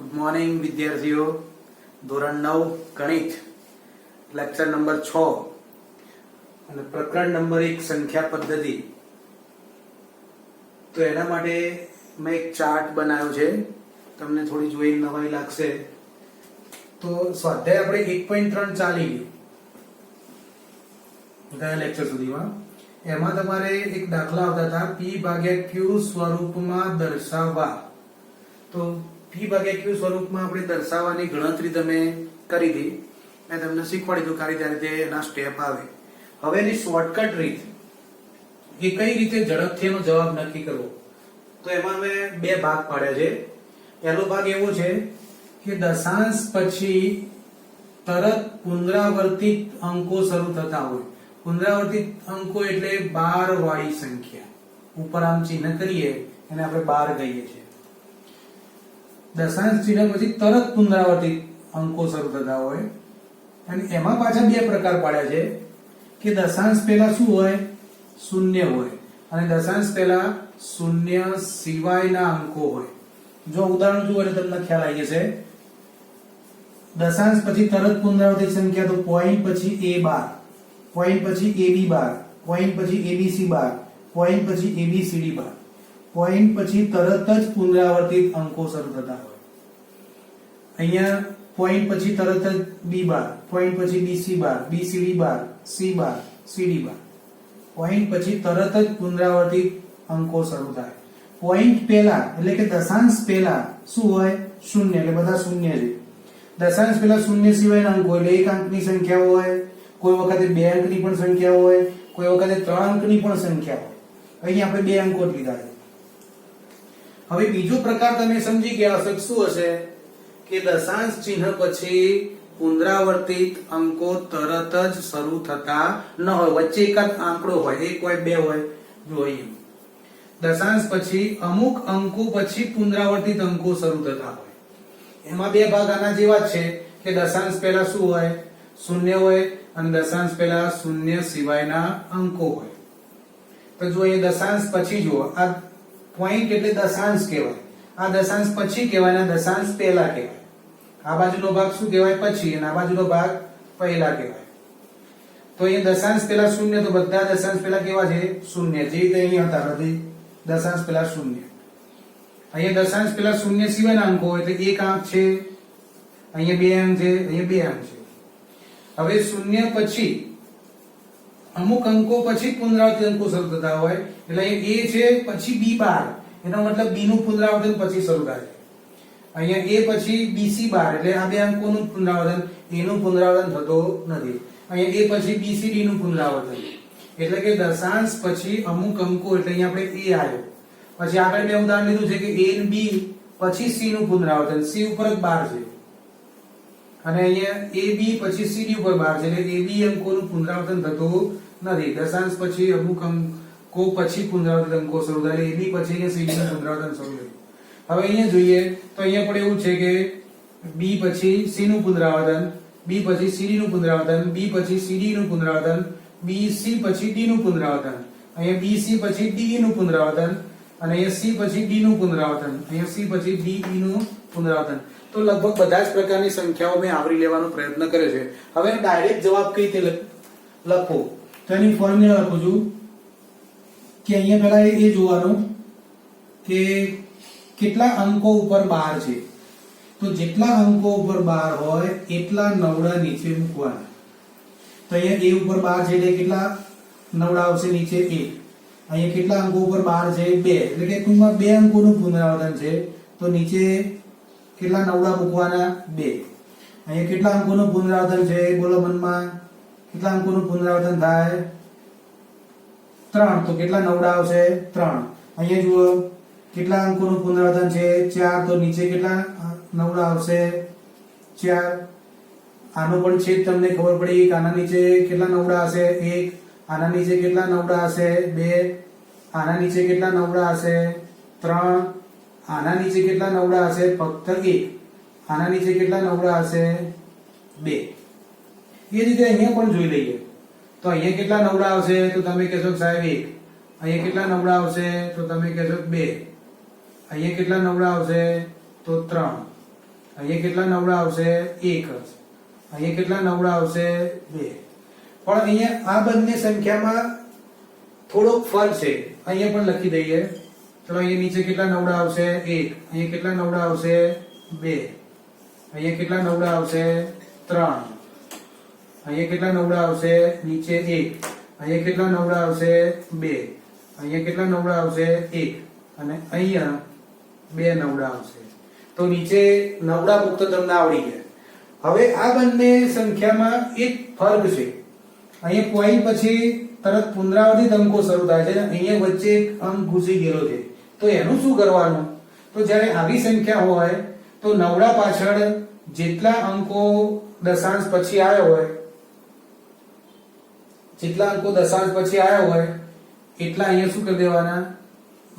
Good morning વિદ્યાર્થીઓ. ધોરણ 9 ગણિત લેક્ચર નંબર 6 અને પ્રકરણ નંબર 1 સંખ્યા પદ્ધતિ. તો એના માટે મેં એક ચાર્ટ બનાવ્યો છે, તમને થોડી જોઈ નવાઈ લાગશે. તો સ્વાધ્યાય આપણે 1.3 ચાલી ગયા લેક્ચર સુધીમાં. એમાં તમારે એક દાખલા આવતા હતા p/q સ્વરૂપમાં દર્શાવવા. તો p/q સ્વરૂપમાં આપણે દર્શાવવાની ગણતરી તમે કરી હતી. મેં તમને શીખવાડી દીધું કે રીતે એના સ્ટેપ આવે. હવે એની શોર્ટકટ રીત કે કઈ રીતે ઝડપથી એનો જવાબ નક્કી કરવો. તો એમાં મેં બે ભાગ પાડ્યા છે. પહેલો ભાગ એવો છે કે દશાંશ પછી તરત પુનરાવર્તિત અંકો શરૂ થતા હોય. પુનરાવર્તિત અંકો એટલે 12 વાળી સંખ્યા. ઉપર આમ ચિહ્ન કરીએ એને આપણે 12 કહીએ છીએ. દશાંશ ચિહ્ન પછી તરત પુનરાવર્તિત અંકો શરૂ થતા હોય. અને એમાં પાછા બે પ્રકાર પાડ્યા છે કે દશાંશ પહેલા શું હોય? શૂન્ય હોય. અને દશાંશ પહેલા શૂન્ય સિવાયના અંકો હોય. જો ઉદાહરણ જુઓ એટલે તમને ખ્યાલ આવી જશે. દશાંશ પછી તરત પુનરાવર્તિત સંખ્યા તો પોઈન્ટ પછી a12, પોઈન્ટ પછી ab12, પોઈન્ટ પછી abc12, પોઈન્ટ પછી abcd12. પોઈન્ટ પછી તરત જ પુનરાવર્તિત અંકો શરૂ થતા હોય. અહીંયા પોઈન્ટ પછી તરત જ b12, પોઈન્ટ પછી bc12, bcd12, c12, cd12. Point પછી તરત જ પુનરાવર્તિત અંકો શરૂ થાય. પોઈન્ટ પહેલા એટલે કે દશાંશ પહેલા શું હોય? શૂન્ય. એટલે બધા શૂન્ય છે. દશાંશ પહેલા શૂન્ય સિવાયના અંકો એટલે એક અંકની સંખ્યા હોય, કોઈ વખતે બે અંકની પણ સંખ્યા હોય, કોઈ વખતે 3 અંકની પણ સંખ્યા હોય. અહીં આપણે બે અંકો જ લીધા છે. હવે બીજો પ્રકાર તમે સમજી ગયા હશો. શું હશે? કે દશાંશ ચિહ્ન પછી પુનરાવર્તિત અંકો તરત જ શરૂ થતા ન હોય, વચ્ચે એકાદ આંકડો હોય, એક હોય બે હોય. જો અહીં દશાંશ પછી અમુક અંકો પછી પુનરાવર્તિત અંકો શરૂ થતા હોય. એમાં બે ભાગ આના જેવા જ છે કે દશાંશ પહેલા શું હોય? શૂન્ય હોય. અને દશાંશ પહેલા શૂન્ય સિવાયના અંકો હોય. તો જો અહીં દશાંશ પછી જુઓ, આ પોઈન્ટ એટલે દશાંશ કહેવાય. આ દશાંશ પછી કહેવાય અને દશાંશ પહેલા કહેવાય. આ બાજુનો ભાગ શું કહેવાય? પછી. અને આ બાજુનો ભાગ પહેલા કહેવાય. તો અહીં દશાંશ પહેલા શૂન્ય, તો બધા દશાંશ પહેલા કેવા છે? શૂન્ય. જે રીતે અહીં હતા બધી દશાંશ પહેલા શૂન્ય. અહીંયા દશાંશ પહેલા શૂન્ય સિવાયના અંકો હોય એટલે એક અંક છે, અહીંયા બે અંક છે, અહીંયા બે અંક છે. હવે શૂન્ય પછી અમુક અંકો પછી પુનરાવર્તિત અંકો શરૂ થતા હોય એટલે અહીં a છે પછી b12, એનો મતલબ b નું પુનરાવર્તન પછી શરૂ થાય. અહીંયા a પછી bc12 એટલે આ બે અંકોનું પુનરાવર્તન, a નું પુનરાવર્તન થતું નથી. અહીંયા a પછી bcd નું પુનરાવર્તન. એટલે કે દશાંશ પછી અમુક અંકો એટલે અહીંયા આપણે a આવ્યો. પછી આગળ મેં ઉદાહરણ લીધું છે કે a અને b પછી c નું પુનરાવર્તન. c ઉપર જ 12 છે. અને અહીંયા ab પછી cd ઉપર 12 છે એટલે ab અંકોનું પુનરાવર્તન થતું નથી. દશાંશ પછી અમુક અંકો પછી પુનરાવર્તિત અંકો શરૂ થાય એટલે ab પછી અહીંયા cd નું પુનરાવર્તન શરૂ થાય. હવે અહીંયા જોઈએ તો અહીંયા પણ એવું છે કે b પછી c નું પુનરાવર્તન, b પછી cd નું પુનરાવર્તન, b પછી cd નું પુનરાવર્તન, bc પછી d નું પુનરાવર્તન, અહીંયા bc પછી d નું પુનરાવર્તન, અને અહીંયા c પછી d નું પુનરાવર્તન, અહીંયા c પછી d નું પુનરાવર્તન. તો લગભગ બધા જ પ્રકારની સંખ્યાઓ મેં આવરી લેવાનો પ્રયત્ન કર્યો છે. હવે ડાયરેક્ટ જવાબ કઈ રીતે લખો તો એની ફોર્મ્યુલા લખું છું કે અહીંયા પહેલા એ જોવાનું કે કેટલા અંકો ઉપર 12 છે. તો જેટલા અંકો ઉપર 12 હોય એટલા નવડા નીચે મૂકવાના. તો અહીંયા a ઉપર 12 છે એટલે કેટલા નવડા આવશે નીચે? 1. અહીંયા કેટલા અંકો ઉપર 12 છે? 2. એટલે કે ટૂંકમાં બે અંકોનું પુનરાવર્તન છે તો નીચે કેટલા નવડા મૂકવાના? 2. અહીંયા કેટલા અંકોનું પુનરાવર્તન છે? બોલો મનમાં. કેટલા અંકોનું પુનરાવર્તન થાય? 3. તો કેટલા નવડા આવશે? 3. અહીંયા જુઓ કેટલા અંકોનું પુનરાવર્તન છે? 4. તો નીચે કેટલા નવડા આવશે? 4. આનો પણ છેદ તમને ખબર પડી કે આના નીચે કેટલા નવડા હશે? 1. આના નીચે કેટલા નવડા હશે? 2. આના નીચે કેટલા નવડા હશે? 3. આના નીચે કેટલા નવડા હશે? ફક્ત 1. આના નીચે કેટલા નવડા હશે? 2. એ રીતે અહીંયા પણ જોઈ લઈએ. તો અહીંયા કેટલા નવડા આવશે? તો તમે કહેશો સાહેબ 1. અહીંયા કેટલા નવડા આવશે? તો તમે કહેશો 2. અહીંયા કેટલા નવડા આવશે? તો 3. અહીંયા કેટલા નવડા આવશે? 1 જ. અહીંયા કેટલા નવડા આવશે? 2. પણ અહીંયા આ બંને સંખ્યામાં થોડોક ફરક છે. અહીંયા પણ લખી દઈએ. ચલો અહીંયા નીચે કેટલા નવડા આવશે? 1. અહીંયા કેટલા નવડા આવશે? 2. અહીંયા કેટલા નવડા આવશે? 3. અહીંયા કેટલા નવડા આવશે? નીચે 1. અહીંયા કેટલા નવડા આવશે? 2. અહીંયા કેટલા નવડા આવશે? 1. અને અહીંયા 2 નવડા આવશે. તો નીચે નવડા મુક્ત તમને આવડી ગયા. હવે આ બંને સંખ્યામાં એક ફરક છે. અહીંયા પોઈન્ટ પછી તરત પુનરાવર્તિત અંકો શરૂ થાય છે. અહીંયા વચ્ચે એક અંક ઘૂસી ગયેલો છે. તો એનું શું કરવાનું? તો જ્યારે આવી સંખ્યા હોય તો નવડા પાછળ જેટલા અંકો દશાંશ પછી આવ્યો હોય, જેટલા અંકો દશાંશ પછી આવ્યો હોય એટલા અહીંયા શું કરી દેવાના?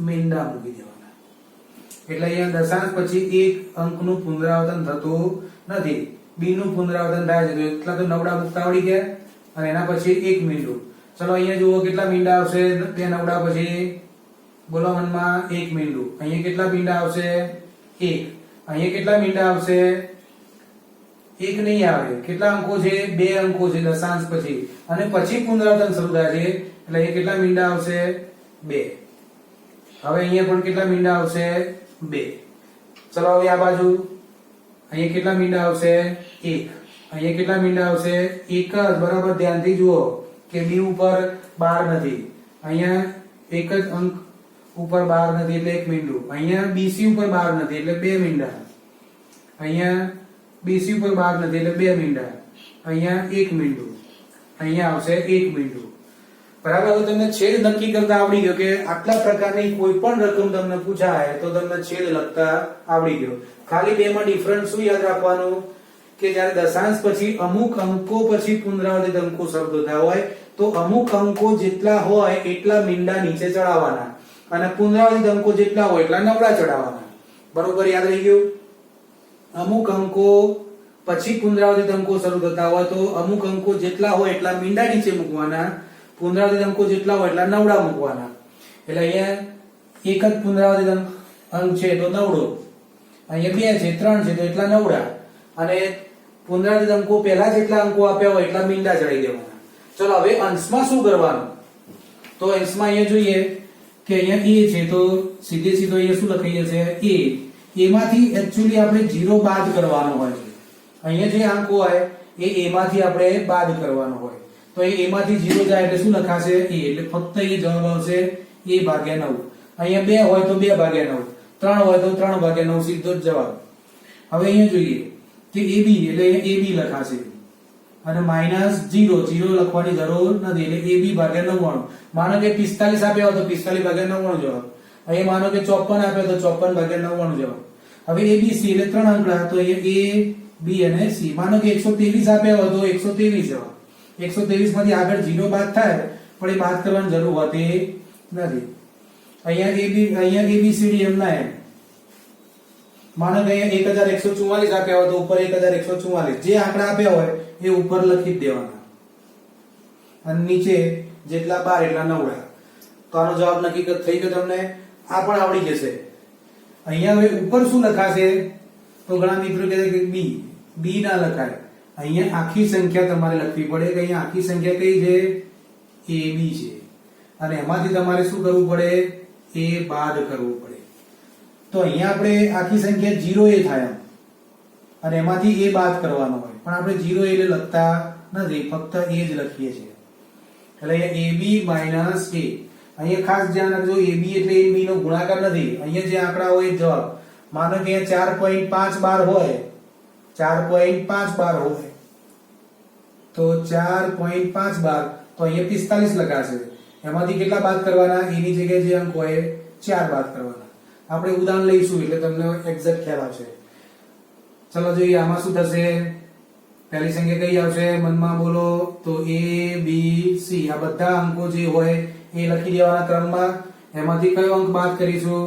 મીંડા મૂકી દેવાના. એટલે અહીંયા દશાંશ પછી એક અંકનું પુનરાવર્તન થતું નથી. બી નું પુનરાવર્તન થાય છે. એટલા તો નવડા મુક્ત આવડી ગયા. અને એના પછી એક મીંડું. ચલો અહીંયા જુઓ કેટલા મીંડા આવશે? 2 નવડા પછી બોલો મનમાં? 1 મીંડું. અહીંયા કેટલા મીંડા આવશે? 1. અહીંયા કેટલા મીંડા આવશે? 1 નહીં આવે. કેટલા અંકો છે? 2 અંકો છે દશાંશ પછી. અને પછી પુનરાવર્તન શરૂ થાય છે. એટલે અહીંયા કેટલા મીંડા આવશે? 2. હવે અહીંયા પણ કેટલા મીંડા આવશે? 2. ચલો હવે આ બાજુ અહીંયા કેટલા મીંડા આવશે? 1. અહીંયા કેટલા મીંડા આવશે? 1 જ. બરાબર ધ્યાનથી જુઓ કે બી ઉપર 12 નથી. અહીંયા એક જ અંક ઉપર 12 નથી એટલે 1 મીંડું. અહીંયા બીસી ઉપર 12 નથી એટલે 2 મીંડા. અહીંયા બીસી ઉપર 12 નથી એટલે 2 મીંડા. અહીંયા 1 મીંડું. અહીંયા આવશે 1 મીંડું. બરાબર. હવે તમને છેદ નક્કી કરતા આવડી ગયો કે આટલા પ્રકારની કોઈ પણ રકમ તમને પૂછાય તો તમને છેદ લખતા આવડી ગયો. ખાલી બેમાં ડિફરન્સ શું યાદ રાખવાનું? કે જ્યારે દશાંશ પછી અમુક અંકો પછી પુનરાવર્તિત અંકો શબ્દ થતા હોય તો અમુક અંકો જેટલા હોય એટલા મીંડા નીચે ચડાવવાના અને પુનરાવર્તિત અંકો જેટલા હોય એટલા નવડા ચડાવવાના. બરોબર યાદ રહી ગયું? અમુક અંકો પછી પુનરાવર્તિત અંકો શરૂ થતા હોય તો અમુક અંકો જેટલા હોય એટલા મીંડા નીચે મૂકવાના, પુનરાવર્તિત અંકો જેટલા હોય એટલા નવડા મૂકવાના. એટલે અહીંયા એક જ પુનરાવર્તિત અંક છે તો નવડો, અહીંયા 2 છે 3 છે તો એટલા નવડા, અને પુનરાવર્તિત અંકો પહેલા જેટલા અંકો આપ્યા હોય એટલા મીંડા ચડાવી દેવાના. ચલો હવે અંશમાં શું કરવાનું? તો અંશમાં અહીંયા જોઈએ કે અહીંયા a છે તો સીધે સીધો અહીંયા શું લખાઈ જશે? a માંથી એક્ચ્યુઅલી આપણે 0 બાદ કરવાનો હોય છે. અહીંયા જે અંક હોય એ a માંથી આપણે બાદ કરવાનો હોય. તો એ a માંથી 0 જાય એટલે શું લખાશે? a. એટલે ફક્ત એ જવાબ આવશે a/9. અહીંયા 2 હોય તો 2/9, 3 હોય તો 3/9 સીધો જ જવાબ. હવે અહીંયા જોઈએ કે AB એટલે AB લખાશે અને -0 લખવાની જરૂર નથી એટલે AB/99. માનો કે 45 આપ્યો તો 45/99 જવાબ. અહીંયા માનો કે 54 આપ્યો તો 54/99 જવાબ. હવે ABC એટલે 3 આંકડા તો અહીંયા A B અને C. માનો કે 123 આપ્યો હોય તો 123 જવાબ. 123 માંથી આગળ 0 બાદ થાય પણ એ બાદ કરવાની જરૂર હોતી નથી. અહીંયા ABCD એમના એમ. માનો કે અહીંયા 1144 આપ્યા હોય તો ઉપર 1144 જે આંકડા આપ્યા હોય એ ઉપર લખી દેવાના અને નીચે જેટલા 12 એટલા નવડા. તો આનો જવાબ નક્કી થઈ ગયો. તમને આ પણ આવડી જશે. અહીંયા હવે ઉપર શું લખાશે? તો ઘણા મિત્રો કહે છે કે B ના લખાય. અહીંયા આખી સંખ્યા તમારે લખવી પડે કે અહીંયા આખી સંખ્યા કઈ છે? AB છે અને એમાંથી તમારે શું કરવું પડે? A બાદ કરવું પડે. તો અહીંયા આપણે આખી સંખ્યા 0 થાય અને એમાંથી a બાદ કરવાનો હોય પણ આપણે 0 એટલે લખતા નથી, ફક્ત a જ લખીએ છીએ. એટલે અહીંયા ab - a. અહીંયા ખાસ ધ્યાન રાખજો, ab એટલે ab નો ગુણાકાર નથી. અહીંયા જે આંકડા હોય એ જવાબ. માનો કે અહીંયા 4.512 હોય, 4.512 હોય તો 4.512 તો અહીંયા 45 લખાશે. એમાંથી કેટલા બાદ કરવાના? એની જગ્યાએ જે અંક હોય 4 બાદ કરવાના. આપણે ઉદાહરણ લઈશું એટલે તમને એક્ઝેક્ટ ખ્યાલ આવશે. ચલો જોઈએ આમાં શું થશે. પહેલી સંખ્યા કઈ આવશે? મનમાં બોલો. તો A B C આ બધા અંકો જે હોય એ લખી દેવાના ક્રમમાં. એમાંથી કયો અંક બાદ કરીશું?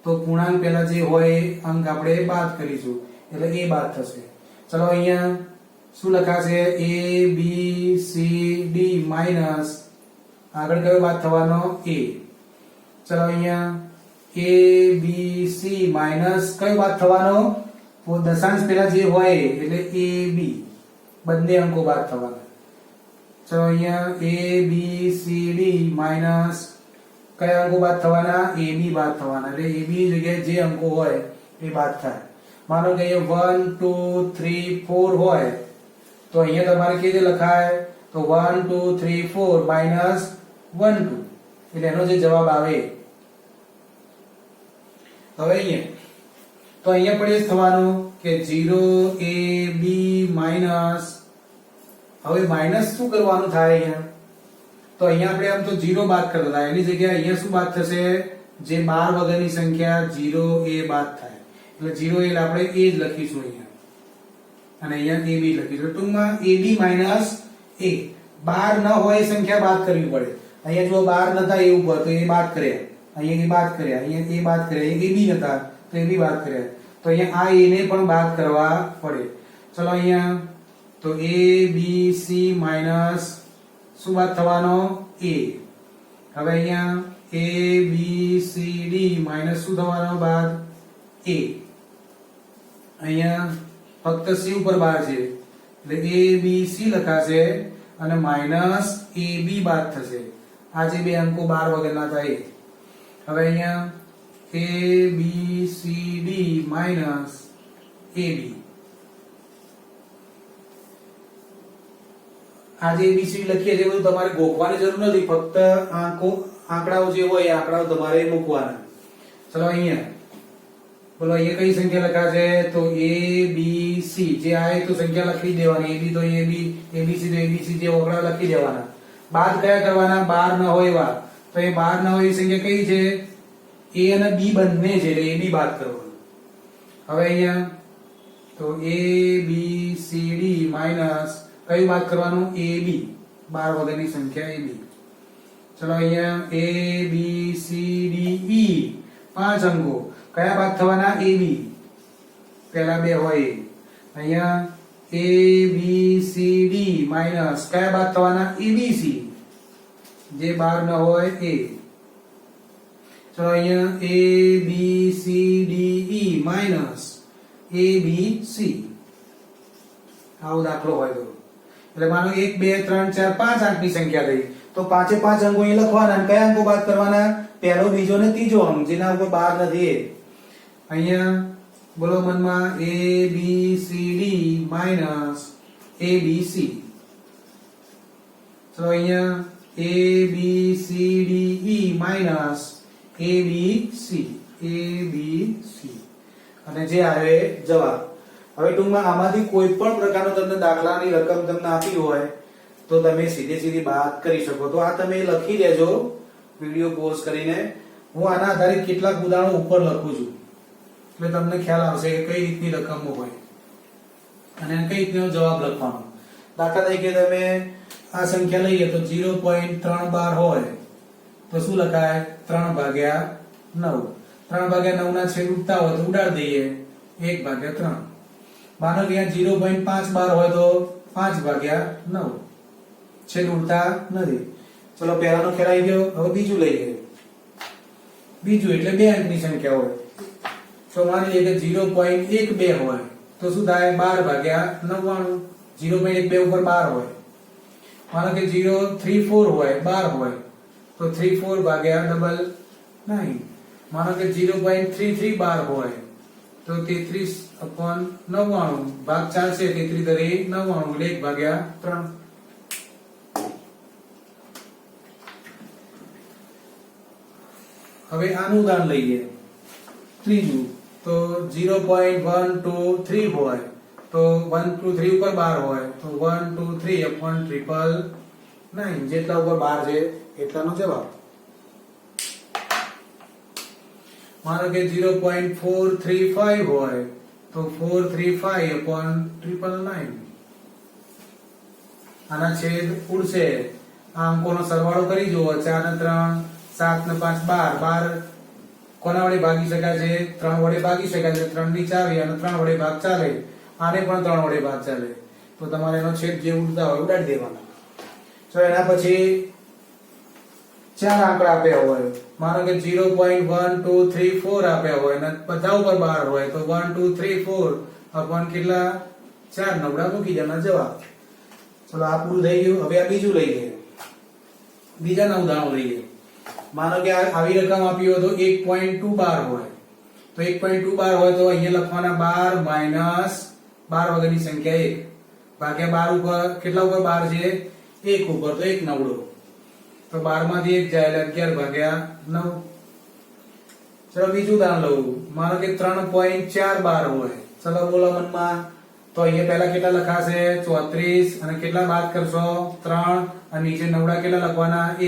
તો પૂર્ણાંક પહેલા જે હોય એ અંક આપણે બાદ કરીશું એટલે A બાદ થશે. ચલો અહીંયા શું લખાશે? A B C D minus આગળ કયો બાદ થવાનો? A. ચલો અહીંયા A B C માઈનસ કયો બાદ થવાનો? દશાંશ પહેલા જે હોય એટલે એ બી બંને અંકો બાદ થવાના. ચલો અહીંયા એ બી સી ડી માઇનસ કયા અંકો બાદ થવાના? એ બી બાદ થવાના. એટલે એ બી જગ્યાએ જે અંકો હોય એ બાદ થાય. માનો કે અહીંયા 1 2 3 4 હોય તો અહીંયા તમારે કેવી રીતે લખાય? તો 1 2 3 4 માઇનસ 1 2 એટલે એનો જે જવાબ આવે. હવે અહીંયા તો અહીંયા પણ એ જ થવાનું કે 0 a b માઇનસ. હવે માઇનસ શું કરવાનું થાય અહીંયા? તો અહીંયા આપણે આમ તો 0 બાદ કરતા હતા, એની જગ્યાએ અહીંયા શું બાદ થશે? જે 12 વગરની સંખ્યા 0 a બાદ થાય એટલે 0 a આપણે a જ લખીશું અહીંયા અને અહીંયા a b લખીશું. ટૂંકમાં a b માઇનસ a 12 ન હોય એ સંખ્યા બાદ કરવી પડે. અહીંયા જો 12 નતા એ ઉપર તો એ બાદ કર્યા, અહીંયા એ બાદ કર્યા, અહીંયા એ બાદ કર્યા, અહીંયા a b નતા તો એ બી બાદ કર્યા. તો અહીંયા આ a ને પણ બાદ કરવા પડે. ચલો અહીંયા તો a b c માઈનસ શું બાદ થવાનો? a. હવે અહીંયા a b c d minus શું થવાનો બાદ? a. અહીંયા ફક્ત c ઉપર 12 છે એટલે a b c લખાશે અને માઈનસ a b બાદ થશે. આ જે બે અંકો 12 વગરના હતા એ. હવે અહીંયા a b c d minus a b. આ જે ABCD લખીએ તે બધું તમારે ગોખવાની જરૂર નથી, ફક્ત આંકડાઓ જે હોય એ આંકડાઓ તમારે મૂકવાના. ચલો અહીંયા બોલો અહીંયા કઈ સંખ્યા લખાશે? તો a b c જે આવે તો સંખ્યા લખી દેવાની. a b તો a b, abc તો abc જે આંકડા લખી દેવાના. બાદ કયા કરવાના? 12 ન હોય એવા. તો એ 12 ન હોય એ સંખ્યા કઈ છે? a અને b બંને છે એટલે a b બાદ કરવાનું. હવે અહીંયા તો a b c d minus કયું બાદ કરવાનું? a b 12 વગરની સંખ્યા a b. ચલો અહીંયા a b c d e 5 અંકો કયા બાદ થવાના? a b પહેલા બે હોય. અહીંયા a b c d minus કયા બાદ થવાના? a b c જે 12 ન હોય એ. ચલો અહીંયા a b c d e minus a b c આવો દાખલો હોય તો એટલે માનો 1 2 3 4 5 અંકની સંખ્યા થઈ તો પાંચે પાંચ અંકો અહીં લખવાના અને કયા અંકો બાદ કરવાના? પહેલો, બીજો ને ત્રીજો અંક જેના ઉપર 12 નથી એ. અહીંયા બોલો મનમાં a b c d minus a b c. તો અહીંયા a b c d e minus a b c અને જે આવે જવાબ. હવે ટૂંકમાં આમાંથી કોઈ પણ પ્રકારનો તમને દાખલાની રકમ તમને આપી હોય તો તમે સીધી બાદ કરી શકો. તો આ તમે લખી લેજો વિડિયો પોઝ કરીને. હું આના આધારે કેટલાક ઉદાહરણો ઉપર લખું છું એટલે તમને ખ્યાલ આવશે કે કઈ રીતની રકમો હોય અને કઈ રીતનો જવાબ લખવાનો. દાખલા તરીકે તમે આ સંખ્યા લઈએ તો 0.312 હોય તો શું લખાય? 3/9. 3/9 ના છેદ ઉડતા હોય તો ઉડાડી દઈએ 1/3. માનો કે અહીંયા 0.512 હોય તો 5/9 છેદ ઉડતા નથી. ચલો પહેલાનો ખ્યાલ આવી ગયો. હવે બીજું લઈએ. બીજું એટલે બે અંકની સંખ્યા હોય તો માની લઈએ કે 0.12 હોય તો શું થાય? 12/99. 0.12 ઉપર 12 હોય. માનો કે 0.34 હોય 12 હોય તો 34/99. માનો કે 0.3312 હોય તો 33/99 ભાગ ચાલશે. 33 * 1/3. હવે આનું ઉદાહરણ લઈએ ત્રીજું. તો 0.123 હોય તો 1 2 3 ઉપર 12 હોય તો 1 2 3/999 જેટલા ઉપર 12 છે એટલાનો જવાબ. માનો કે 0.435 હોય તો 435/999. આના છેદ ઉડશે. આ અંકોનો સરવાળો કરી જુઓ. 4 ને 3 7 ને 5 12. કોના વડે ભાગી શકાય છે? 3 વડે ભાગી શકાય છે. 3 ની ચાવી અને 3 વડે ભાગ ચાલે. આને પણ 3 વડે ભાગ ચાલે તો તમારે એનો છેદ જે ઉડતા હોય ઉડાડી દેવાના. તો એના પછી ચાર આંકડા આપ્યા હોય. માનો કે 0.1234 આપ્યા હોય અને બધા ઉપર 12 હોય તો 1 2 3 4 અપોન કેટલા 4 નવડા મૂકી દેવાના જવાબ. ચલો આ પૂરું થઈ ગયું. હવે આ બીજું લઈએ, બીજા નવ ઉદાહરણ લઈએ. માનો કે આવી રકમ આપી હોય તો 1.212 હોય, તો 1.212 હોય તો અહીંયા લખવાના 12 માઈનસ 12 વગરની સંખ્યા 1 ભાગ્યા 12 ઉપર કેટલા ઉપર 12 છે 1 ઉપર, તો 1 નવડો, તો 12 માંથી 1 જાય એટલે 11 ભાગ્યા 9. ચલો બીજું ઉદાહરણ લઉં. માનો કે 3.412 હોય. ચલો બોલો મનમાં. તો અહીંયા પહેલા કેટલા લખાશે 34 અને કેટલા બાદ કરશો 3 અને નીચે નવડા કેટલા લખવાના 1,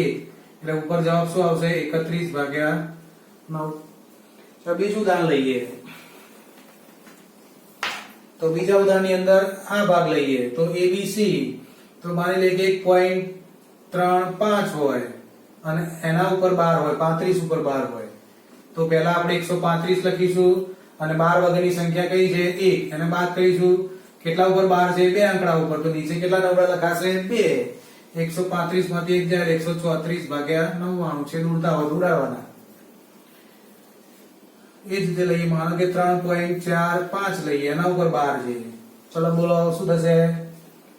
એટલે ઉપર જવાબ શું આવશે 31 ભાગ્યા 9. તો બીજું ઉદાહરણ લઈએ. તો બીજા ઉદાહરણની અંદર આ ભાગ લઈએ. તો ABC તો માની લઈએ કે 1.35 હોય અને એના ઉપર 12 હોય, 35 ઉપર 12 હોય. તો પહેલા આપણે 135 લખીશું અને 12 વગરની સંખ્યા કઈ છે 1, એને બાદ કરીશું. કેટલા ઉપર 12 છે 2 આંકડા ઉપર, તો નીચે કેટલા નવડા લખાશે 2. 135 માંથી 1 જાય 134 ભાગ્યા 99 છે ઉડતા હોય ઉડાડવાના. એ જ રીતે લઈએ. માનો કે 3.45 લઈએ, એના ઉપર 12 છે. ચલો બોલો શું થશે.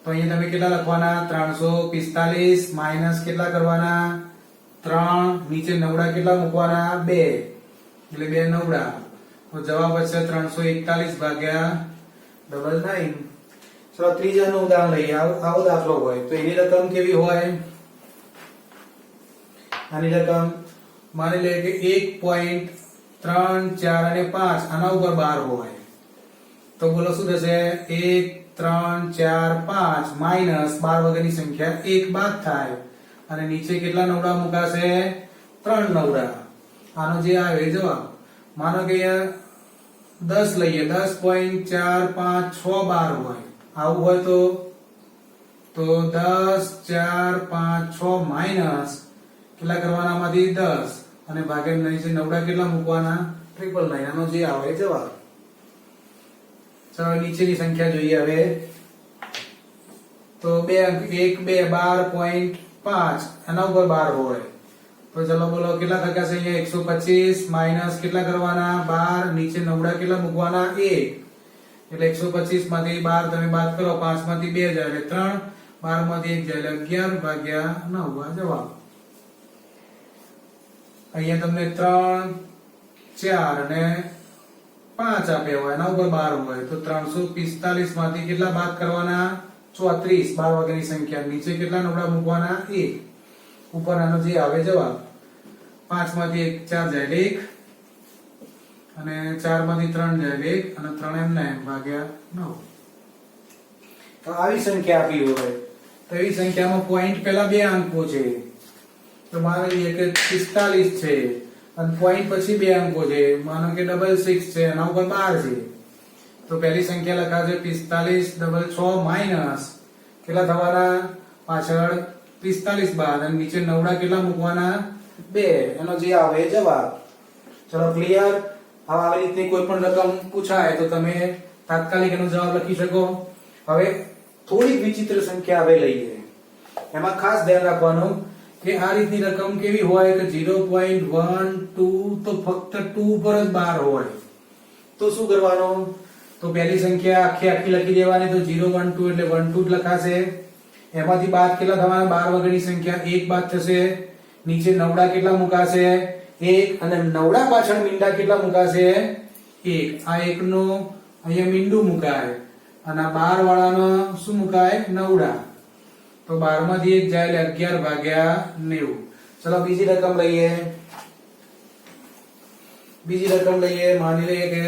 તો અહીંયા તમે કેટલા લખવાના 345 માઈનસ કેટલા કરવાના 3, નીચે નવડા કેટલા મૂકવાના 2, એટલે 2 નવડા, તો જવાબ વધશે 341 ભાગ્યા 99. ચલો ત્રીજાનું ઉદાહરણ લઈએ. આવો દાખલો હોય તો એની રકમ કેવી હોય. આની રકમ માની લઈએ કે 1.3, 4 અને 5 આના ઉપર 12 હોય. તો બોલો શું થશે 1, 3, 4, 5 માઈનસ 12 વગરની સંખ્યા 1 બાદ થાય અને નીચે કેટલા નવડા મુકાશે 3 નવડા. આનો જે આવે જવાબ. માનો કે 10 લઈએ. 10.4, 5, 6, 12 હોય. આવું હોય તો 10, 4, 5, 6 માઈનસ કેટલા કરવાના આમાંથી 10 અને ભાગ્યા નીચે નવડા કેટલા મૂકવાના 999. આનો જે આવે જવાબ. ચલો નીચેની સંખ્યા જોઈએ હવે. તો 1, 2, 12.5 એના ઉપર 12 હોય. તો ચલો બોલો કેટલા થશે અહીંયા 125 માઈનસ કેટલા કરવાના 12, નીચે નવડા કેટલા મૂકવાના 1, એટલે 125 માંથી 12 તમે બાદ કરો, 5 માંથી 2 જાય એટલે 3, 12 માંથી 1 જાય એટલે 11 ભાગ્યા 9 આ જવાબ. અહીંયા તમને 3, 4 અને 5 આપ્યા હોય, એના ઉપર 12 હોય, તો 345 માંથી કેટલા બાદ કરવાના 34, 12 વગરની સંખ્યા, નીચે કેટલા નવડા મૂકવાના 1, ઉપર આનો જે આવે જવાબ. 5 માંથી 1 4 જાય એટલે 1 અને 4 માંથી 3 જાય એટલે 1 અને 3 એમ ને ભાગ્યા 9. તો આવી સંખ્યા આપી હોય તો એવી સંખ્યામાં પોઈન્ટ પહેલા 2 અંકો છે. તો માની લઈએ કે 45 છે અને પોઈન્ટ પછી 2 અંકો છે. માનો કે 66 છે, એના ઉપર 12 છે. તો પહેલી સંખ્યા લખાશે 45 6 માઈનસ કેટલા થવાના પાછળ 45 બાદ અને નીચે નવડા કેટલા મૂકવાના 2, એનો જે આવે જવાબ. ચલો ક્લિયર. હવે આવી રીતની કોઈ પણ રકમ પૂછાય તો તમે તાત્કાલિક એનો જવાબ લખી શકો. હવે થોડી વિચિત્ર સંખ્યા હવે લઈએ. એમાં ખાસ ધ્યાન રાખવાનું કે આ રીતની રકમ કેવી હોય કે 0.12 તો ફક્ત 2 ઉપર જ 12 હોય. તો શું કરવાનું. તો પહેલી સંખ્યા આખી લખી દેવાની. તો 012 એટલે 12 જ લખાશે. એમાંથી બાદ કેટલા થવાના 12 વગરની સંખ્યા 1 બાદ થશે. નીચે નવડા કેટલા મુકાશે 1 અને નવડા પાછળ મીંડા કેટલા મુકાશે 1. આ 1 નો અહીંયા મીંડું મુકાય અને આ 12 વાળાનો શું મુકાય નવડા. તો 12 માંથી 1 જાય એટલે 11 ભાગ્યા 90. ચલો બીજી રકમ લઈએ. માની લઈએ કે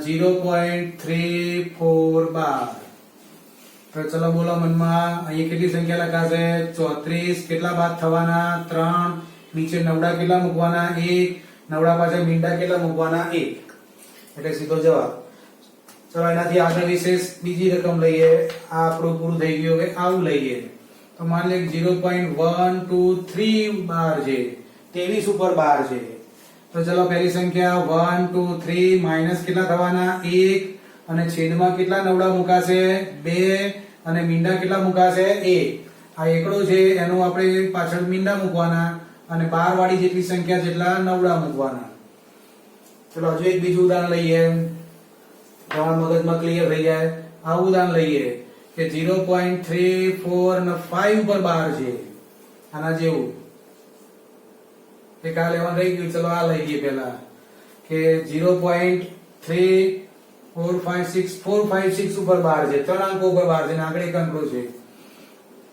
0.3412. તો ચલો બોલો મનમાં. અહીંયા કેટલી સંખ્યા લખાશે 34, કેટલા બાદ થવાના 3, નીચે નવડા કેટલા મૂકવાના 1, નવડા પાછળ મીંડા કેટલા મૂકવાના 1, એટલે સીધો જવાબ. ચલો એનાથી આગળ વિશેષ બીજી રકમ લઈએ. આ આપણું પૂરું થઈ ગયું. હવે આવું લઈએ. તો માની લે 0.123 12 છે, 23 ઉપર 12 છે. તો ચલો પહેલી સંખ્યા 1 2 3 માઈનસ કેટલા થવાના 1 અને છેદમાં કેટલા નવડા મુકાશે 2 અને મીંડા કેટલા મુકાશે 1. આ એકડો છે એનું આપણે પાછળ મીંડા મૂકવાના અને 12 વાળી જેટલી સંખ્યા જેટલા નવડા મૂકવાના. ચલો હજુ એક બીજું ઉદાહરણ લઈએ. તમારા મગજમાં ક્લિયર થઈ જાય. આવું ઉદાહરણ લઈએ કે 0.3 4 અને 5 ઉપર બાર છે. આના જેવું એક આ લેવાનું રહી ગયું. ચલો આ લઈ લઈએ પહેલા કે 0.3 4 5 6 4 5 6 ઉપર બાર છે. 3 અંકો ઉપર બાર છે અને આગળ એક અંકો છે.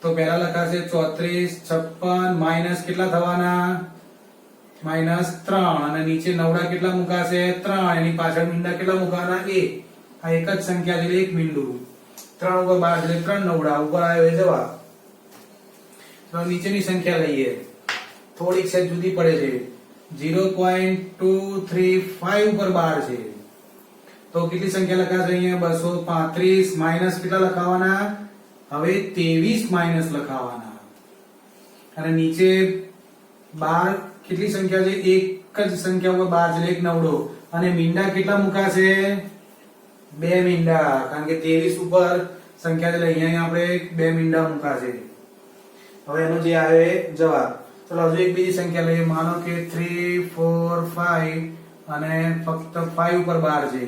તો પહેલા લખાશે 34 56 માઇનસ કેટલા થવાના -3 અને નીચે નવડા કેટલા મુકાશે 3 એની પાછળ મીંડા કેટલા મુકવાના 1. આ એક જ સંખ્યા છે એટલે એક મીંડું. 3 ઉપર 12 એટલે 3 નવડા ઉપર આવ્યો એ જવાબ. તો નીચેની સંખ્યા લઈએ. થોડીક છે જુદી પડે છે. 0.235 ઉપર 12 છે. તો કેટલી સંખ્યા લખાશે અહીંયા 235 માઇનસ કેટલા લખાવાના હવે 23 માઇનસ લખાવાના. અને નીચે 12 કેટલી સંખ્યા છે એક જ સંખ્યા ઉપર 12 એટલે એક નવડો અને મીંડા કેટલા મુકાશે 2 મીંડા કારણ કે 23 ઉપર સંખ્યા એટલે અહીંયા આપણે 2 મીંડા મુકાશે. હવે એનો જે આવે જવાબ. ચલો હજુ એક બીજી સંખ્યા લઈએ. માનો કે 3 4 5 અને ફક્ત 5 ઉપર 12 છે.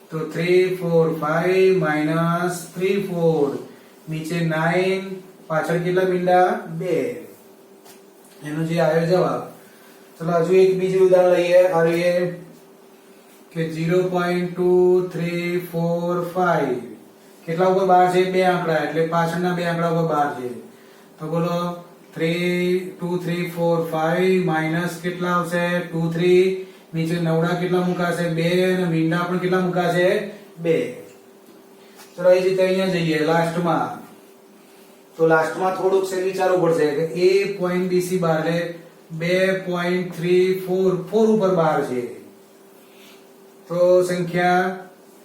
તો 3 4 5 માઇનસ 3 4 નીચે 9 પાછળ કેટલા મીંડા 2. એનો જે આવ્યો જવાબ. ચલો હજુ એક બીજું ઉદાહરણ લઈએ. આ લઈએ કે 0.2345 કેટલા ઉપર 12 છે 2 આંકડા એટલે પાછળના 2 આંકડા ઉપર 12 છે. તો બોલો 3 માઇનસ કેટલા આવશે 2 3 નીચે નવડા કેટલા મુકાશે 2 અને મીંડા પણ કેટલા મુકાશે 2. ચલો એ જ રીતે અહીંયા જઈએ લાસ્ટમાં. તો લાસ્ટમાં થોડુંક છે વિચારવું પડશે કે a પોઈન્ટ bc બાર એટલે 2.344 ઉપર 12 છે. તો સંખ્યા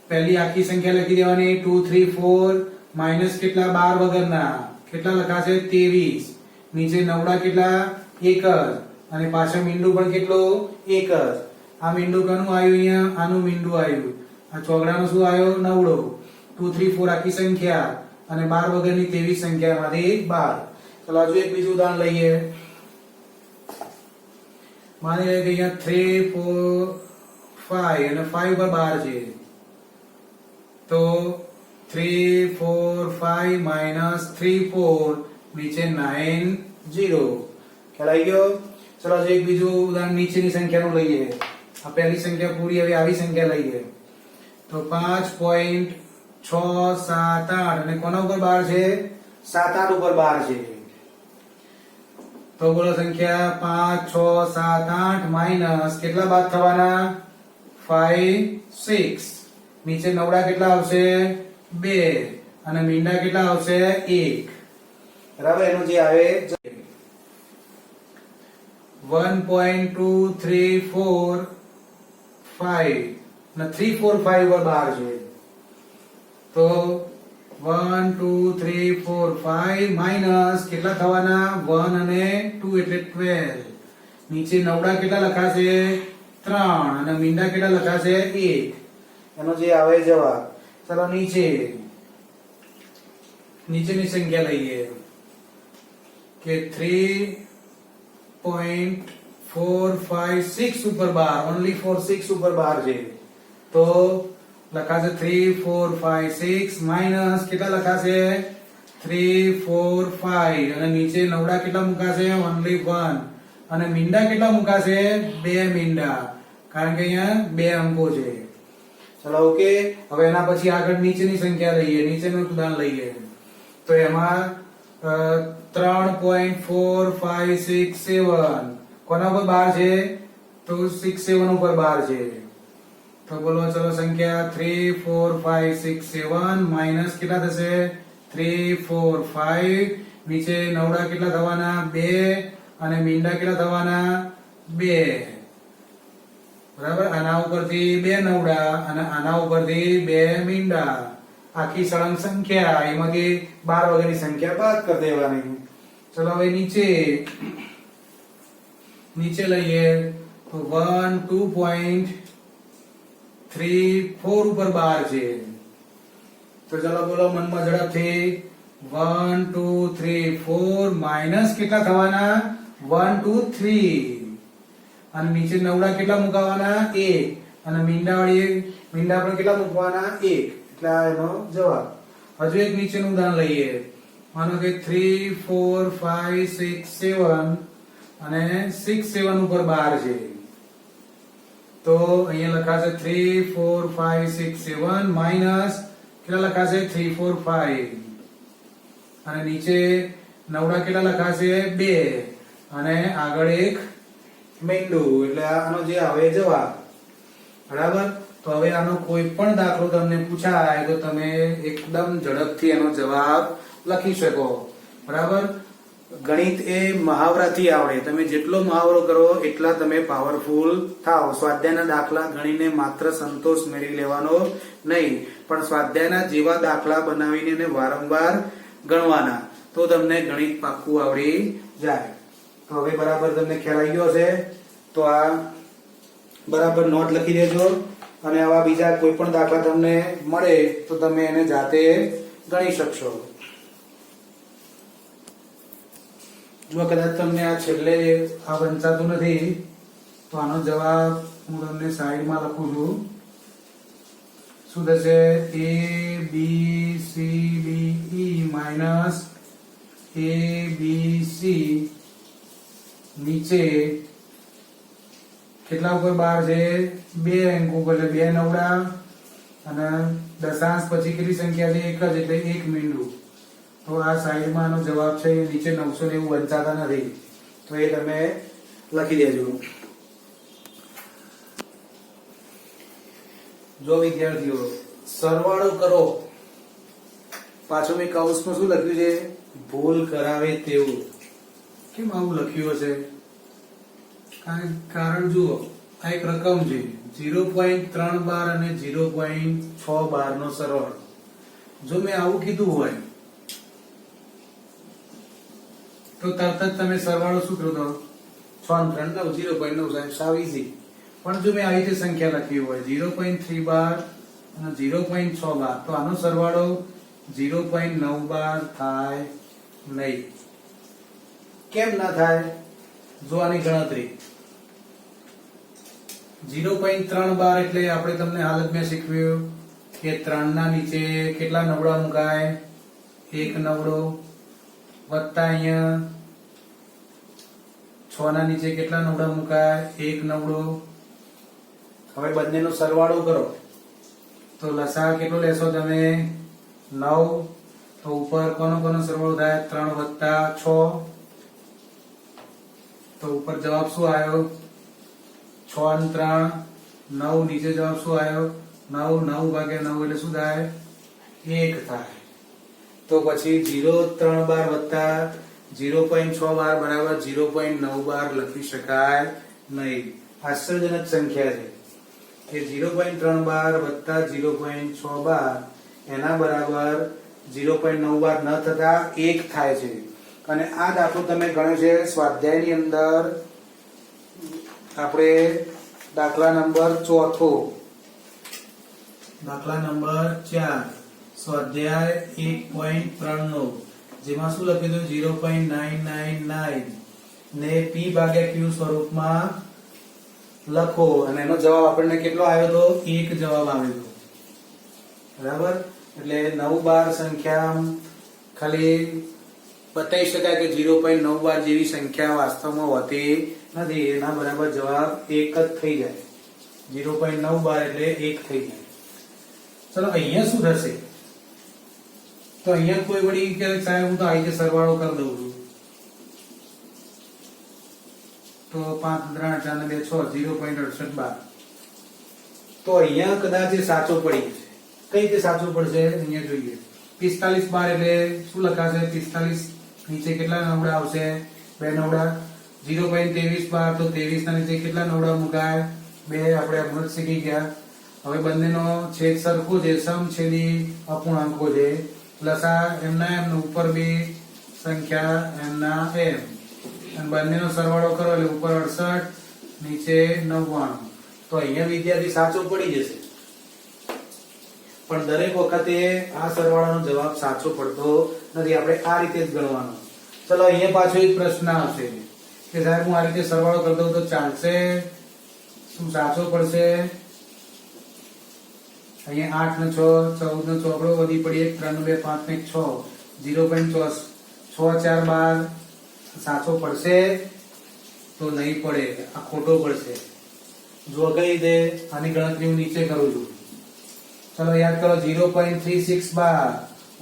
પહેલી આખી સંખ્યા લખી દેવાની 234 માઇનસ કેટલા 12 વગરના કેટલા લખાશે 23 નીચે નવડા કેટલા 1 જ અને પાછળ મીંડું પણ કેટલું 1 જ. આ મીંડું કનું આવ્યું અહીંયા આનું મીંડું આવ્યું. આ ચોગડાનો શું આવ્યો નવડો. 234 આખી સંખ્યા અને 12 વગરની 23 સંખ્યામાંથી 12. ચલો હજુ એક બીજું ઉદાહરણ લઈએ. માની લઈએ કે અહીંયા 3 4 5 અને 5 પર 12 છે. તો 3 4 5 માઇનસ 3 4 નીચે 9 0. ખ્યાલ આવી ગયો. ચલો હજુ એક બીજું ઉદાહરણ નીચેની સંખ્યાનું લઈએ. આ પહેલી સંખ્યા પૂરી હવે આવી સંખ્યા લઈએ. તો 5.6 7 8 અને કોના ઉપર 12 છે 7 8 ઉપર 12 છે. તો બોલો સંખ્યા 5 6 7 8 માઇનસ કેટલા બાદ થવાના 5 6 નીચે નવડા કેટલા આવશે 2 અને મીંડા કેટલા આવશે 1. બરાબર. એનું જે આવે 1.2345 અને 345 ઉપર 12 છે. તો 1 2 3 4 5 માઇનસ કેટલા થવાના 1 અને 2 એટલે 12. નીચે નવડા કેટલા લખાશે 3 અને મીંડા કેટલા લખાશે 1. એનો જે આવે જવાબ. ચલો નીચેની સંખ્યા લઈએ કે 3.456 ઉપર 12 ઓન્લી ફોર 6 ઉપર 12 છે. તો લખાશે 3 4 5 6 માઇનસ કેટલા લખાશે 3 4 5 અને નીચે નવડા કેટલા મુકાશે ઓન્લી 1 અને મીંડા કેટલા મુકાશે 2 મીંડા કારણ કે અહીંયા 2 અંકો છે. ચલો ઓકે. હવે એના પછી આગળ નીચેની સંખ્યા લઈએ. નીચેનું ઉદાહરણ લઈએ. તો એમાં 3.4567 કોના ઉપર 12 છે તો 67 ઉપર 12 છે. તો બોલો ચલો સંખ્યા 3 4 5 6 7 માઇનસ કેટલા થશે 3 4 5 નીચે નવડા કેટલા થવાના 2 અને મીંડા કેટલા થવાના 2. બરાબર. આના ઉપરથી 2 નવડા અને આના ઉપરથી 2 મીંડા. આખી સળંગ સંખ્યા એમાંથી 12 વગરની સંખ્યા બાદ કરી દેવાની. ચલો હવે નીચે લઈએ તો 1 2.34 ઉપર 12 છે. તો ચલો બોલો મનમાં ઝડપથી 1 2 3 4 માઇનસ કેટલા થવાના 1 2 3 અને નીચે નવડા કેટલા મુકાવાના 1 અને મીંડા આપણે કેટલા મૂકવાના 1 એટલે આ એનો જવાબ. હજુ એક નીચેનું ઉદાહરણ લઈએ. માનો કે 3 4 5 6 7 અને 6 7 ઉપર 12 છે. તો અહીંયા લખાશે 3 4 5 6 7 માઈનસ કેટલા લખાશે 3 4 5 અને નીચે નવડા કેટલા લખાશે 2 અને આગળ એક મીંડું એટલે આનો જે આવે જવાબ. બરાબર. તો હવે આનો કોઈ પણ દાખલો તમને પૂછાય તો તમે એકદમ ઝડપથી એનો જવાબ લખી શકો. બરાબર. ગણિત એ મહાવરાથી આવડે. તમે જેટલો મહાવરો કરો એટલા તમે પાવરફુલ થાઓ. સ્વાધ્યાયના દાખલા ગણીને માત્ર સંતોષ મેળવી લેવાનો નહીં, પણ સ્વાધ્યાયના જેવા દાખલા બનાવીને એને વારંવાર ગણવાના, તો તમને ગણિત પાક્કું આવડી જાય. તો હવે બરાબર તમને ખ્યાલ આવી ગયો છે. તો આ બરાબર નોટ લખી દેજો અને આવા બીજા કોઈ પણ દાખલા તમને મળે તો તમે એને જાતે ગણી શકશો. જો કદાચ તમને આ છેલ્લે આ વંચાતું નથી તો આનો જવાબ હું તમને સાઈડમાં લખું છું. શું થશે? a b c d e minus a b c નીચે કેટલા ઉપર 12 છે? 2 અંક ઉપર એટલે 2 નવડા અને દશાંશ પછી કેટલી સંખ્યા છે? 1 જ એટલે 1 મીંડું. તો આ સાઈડમાં આનો જવાબ છે. નીચે 990 વંચાતા નથી તો એ તમે લખી દેજો. જો વિદ્યાર્થીઓ સરવાળો કરો, પાછું મેં કૌંસમાં શું લખ્યું છે? ભૂલ કરાવે તેવું. કેમ આવું લખ્યું હશે? કારણ જુઓ, આ એક રકમ છે 0.312 અને 0.612 નો સરવાળો. જો મેં આવું કીધું હોય તો તરત જ તમે સરવાળો શું કરો તો 6 3 9 0.9 સાવ ઈઝી. પણ જો મેં આવી રીતે સંખ્યા લખી હોય 0.312 અને 0.612 તો આનો સરવાળો 0.912 થાય નહીં. કેમ ના થાય? જો આની ગણતરી 0.312 એટલે આપણે તમને હાલત મેં શીખવ્યું કે 3 ના નીચે કેટલા નવડા મુકાય? 1 નવડો વત્તા અહીંયા 6 ના નીચે કેટલા નવડા મુકાય? 1 નવડો. હવે બંનેનો સરવાળો કરો તો લસા કેટલો લેશો તમે? 9. તો ઉપર કોનો કોનો સરવાળો થાય? 3 વત્તા 6. તો ઉપર જવાબ શું આવ્યો? 6 અને 3 9. નીચે જવાબ શું આવ્યો? 9. 9 ભાગ્યા 9 એટલે શું થાય? 1 થાય. તો પછી 0.312 વત્તા 0.612 બરાબર 0.912 લખી શકાય નહીં. આશ્ચર્યજનક સંખ્યા છે કે 0.312 વત્તા 0.612 એના બરાબર 0.912 ન થતા 1 થાય છે. અને આ દાખલો તમે ગણ્યો છે સ્વાધ્યાયની અંદર. આપણે દાખલા નંબર 4 દાખલા નંબર 4 સ્વાધ્યાય 1.3 જેમાં શું લખ્યું હતું? 0.999 ને p ભાગ્યા q સ્વરૂપમાં લખો અને એનો જવાબ આપણને કેટલો આવ્યો હતો? 1 જવાબ આવ્યો હતો. બરાબર. એટલે 9 12 સંખ્યા ખાલી બતાવી શકાય કે 0.912 જેવી સંખ્યા વાસ્તવમાં હોતી નથી. એના બરાબર જવાબ 1 જ થઈ જાય. 0.912 એટલે 1 થઈ જાય. ચલો અહીંયા શું થશે? તો અહીંયા કોઈ વળી કે સાહેબ હું તો આ રીતે સરવાળો કરી દઉં છું. તો 5 3 4 2 6 0.6812. તો અહીંયા કદાચ એ સાચો પડી જશે. કઈ રીતે સાચો પડશે? અહીંયા જોઈએ 45 12 એટલે શું લખાશે? 45 નીચે કેટલા નવડા આવશે? 2 નવડા. 0.2312 તો 23 ના નીચે કેટલા નવડા મુકાય? 2. આપણે હમણાં જ શીખી ગયા. હવે બંનેનો છેદ સરખો છે, સમછેદી અપૂર્ણાંકો છે. લસા એમના એમ ઉપર બે સંખ્યા એમના એમ અને બંનેનો સરવાળો કરો એટલે ઉપર 68 નીચે 99. તો અહીંયા વિદ્યાર્થી સાચો પડી જશે. પણ દરેક વખતે આ સરવાળાનો જવાબ સાચો પડતો નથી. આપણે આ રીતે જ ગણવાનો. ચલો અહીંયા પાછો એક પ્રશ્ન આવશે કે સાહેબ હું આ રીતે સરવાળો કરતો તો ચાલશે? શું સાચો પડશે? અહીંયા 8 ને 6 14 નો ચોકડો વધી પડી 1 3 2 5 ને 6 0.6 6 4 12 સાચો પડશે તો નહીં પડે, આ ખોટો પડશે. જો કઈ રીતે આની ગણતરી હું નીચે કરું છું. ચલો યાદ કરો 0.36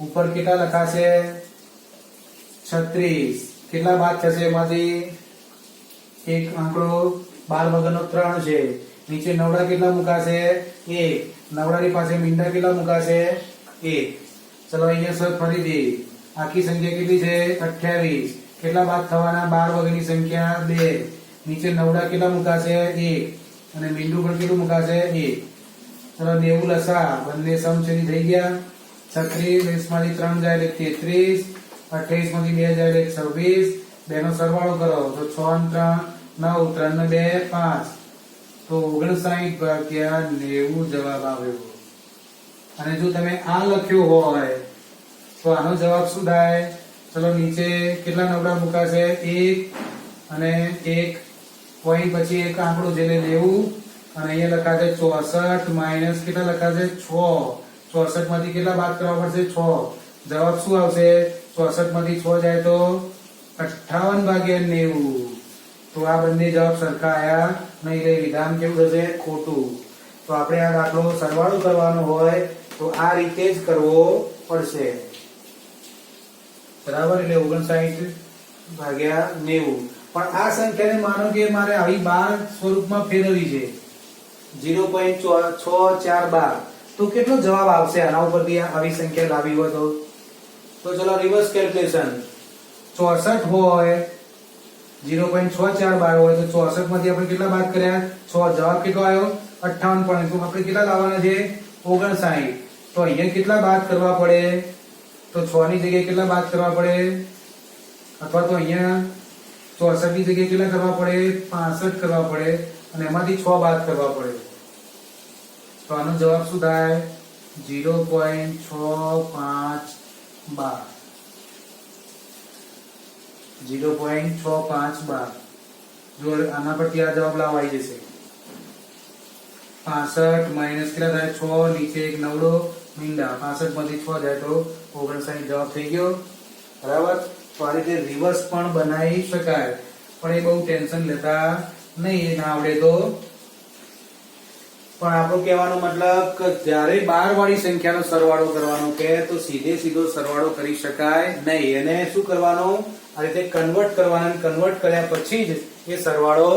ઉપર કેટલા લખાશે 36. કેટલા બાદ થશે એમાંથી એક આંકડો 12 વગરનો 3 છે. નીચે નવડા કેટલા મુકાશે 1. નવડાની પાસે મીંડા કેટલા મુકાશે 1. ચલો અહીંયા સર ફરીથી આખી સંખ્યા કેટલી છે 28. કેટલા બાદ થવાના 12 વગરની સંખ્યા 2. નીચે નવડા કેટલા મુકાશે 1 અને મીંડું પણ કેટલું મુકાશે 1. ચલો 90 લસા બંને સમછેદી થઈ ગયા. 36 માંથી 3 જાય એટલે 33. 28 માંથી 2 જાય એટલે 26. બેનો સરવાળો કરો તો 6 અને 3 9 3 ને 2 5 તો 59 ભાગ્યા 90 જવાબ આવ્યો. અને જો તમે આ લખ્યું હોય તો આનો જવાબ શું થાય? ચલો નીચે કેટલા નવડા મુકાશે 1 અને 1 પોઈન્ટ પછી એક આંકડો છે એટલે 90 અને અહીંયા લખાશે 64 માઈનસ કેટલા લખાશે 6. 64 માંથી કેટલા બાદ કરવા પડશે 6. જવાબ શું આવશે? 64 માંથી 6 જાય તો 58 ભાગ્યા 90. તો આ બંને જવાબ સરખા આયા નહીં, એટલે વિધાન કેવું થશે? ખોટું. તો આપણે આ દાખલો સરવાળો કરવાનો હોય તો આ રીતે જ કરવો પડશે. બરાબર, એટલે 59 ભાગ્યા 90. પણ આ સંખ્યાને માનો કે મારે આવી 12 સ્વરૂપમાં ફેરવવી છે 0.642 તો કેટલો જવાબ આવશે આના ઉપરથી આવી સંખ્યા લાવી હોય તો ચલો રિવર્સ કેલ્ક્યુલેશન. 64 હોય 0.642 હોય તો 64 માંથી આપણે કેટલા બાદ કર્યા 6. જવાબ કેટલો આવ્યો 58. પણ તો આપણે કેટલા લાવવાના છે 59. તો અહીંયા કેટલા બાદ કરવા પડે તો 6 ની જગ્યાએ કેટલા બાદ કરવા પડે, અથવા તો અહીંયા 64 ની જગ્યાએ કેટલા કરવા પડે 65 કરવા પડે અને એમાંથી 6 બાદ કરવા પડે. તો આનો જવાબ શું થાય 0.652. 0.652. જો આના પરથી આ જવાબ લાવાઈ જશે. 65 માઈનસ કેટલા થાય 6. નીચે એક નવડો મીંડા 65 માંથી 6 જાય તો 59 જવાબ થઈ ગયો. બરાબર. તો આ રીતે રિવર્સ પણ બનાવી શકાય, પણ એ બહુ ટેન્શન લેતા નહીં, એ ના આવડે તો. પણ આપણો કહેવાનો મતલબ કે જ્યારે 12 વાળી સંખ્યાનો સરવાળો કરવાનો કે તો સીધો સરવાળો કરી શકાય નહીં. એને શું કરવાનું? આ રીતે કન્વર્ટ કરવાના. કન્વર્ટ કર્યા પછી જ એ સરવાળો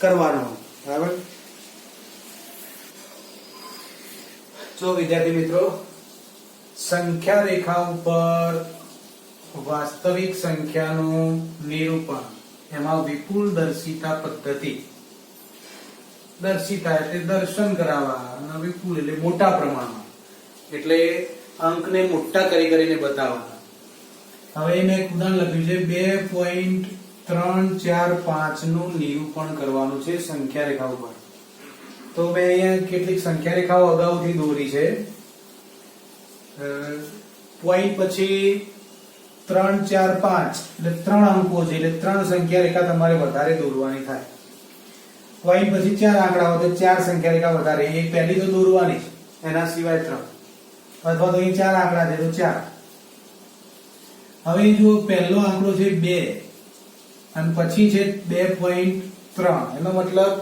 કરવાનો. બરાબર. જો વિદ્યાર્થી મિત્રો, સંખ્યા રેખા ઉપર વાસ્તવિક સંખ્યાનું નિરૂપણ, એમાં વિપુલ દર્શિતા પદ્ધતિ. દર્શિતા એટલે દર્શન કરાવવા અને વિપુલ એટલે મોટા પ્રમાણમાં, એટલે અંકને મોટા કરીને બતાવવાના. હવે મેં એક ઉદાહરણ લખ્યું છે 2.345 નું નિરૂપણ કરવાનું છે સંખ્યા રેખા ઉપર. તો મેં અહીંયા કેટલીક સંખ્યા રેખાઓ અગાઉથી દોરી છે. પોઈન્ટ પછી 3 4 5 એટલે 3 અંકો છે, એટલે 3 સંખ્યા રેખા તમારે વધારે દોરવાની થાય. પોઈન્ટ પછી 4 આંકડા હોય તો 4 સંખ્યા રેખા વધારે, એ પહેલી તો દોરવાની જ, એના સિવાય 3, અથવા તો અહીં 4 આંકડા છે તો 4. હવે જો પહેલો આંકડો છે 2 અને પછી છે 2.3, એનો મતલબ